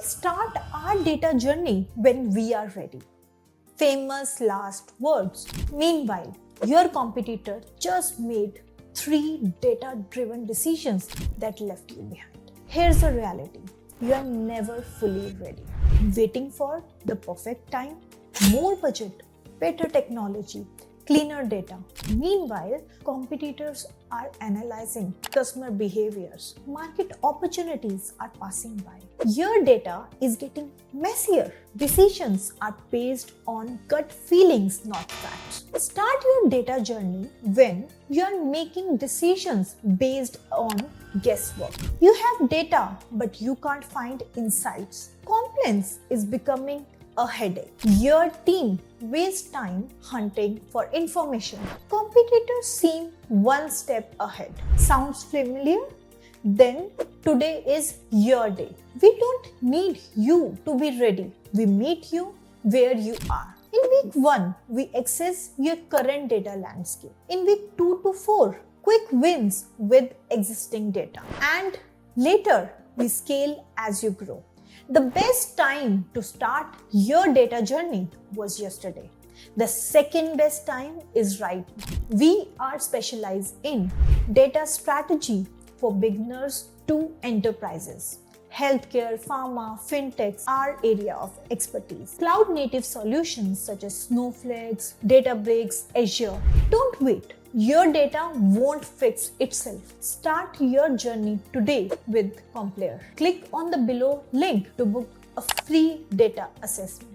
start our data journey when we are ready. Famous last words. Meanwhile, your competitor just made 3 data-driven decisions that left you behind. Here's the reality. You are never fully ready. Waiting for the perfect time, more budget, better technology, cleaner data. Meanwhile, competitors are analyzing customer behaviors. Market opportunities are passing by. Your data is getting messier. Decisions are based on gut feelings, not facts. Start your data journey when you are making decisions based on guesswork. You have data, but you can't find insights. Compliance is becoming a headache. Your team wastes time hunting for information. Competitors seem one step ahead. Sounds familiar? Then today is your day. We don't need you to be ready. We meet you where you are. In week 1, we assess your current data landscape. In week 2 to 4, quick wins with existing data. And later, we scale as you grow. The best time to start your data journey was yesterday. The second best time is right now. We are specialized in data strategy for beginners to enterprises. Healthcare, pharma, fintechs are area of expertise. Cloud native solutions such as Snowflakes, Databricks, Azure. Don't wait. Your data won't fix itself. Start your journey today with Compare. Click on the below link to book a free data assessment.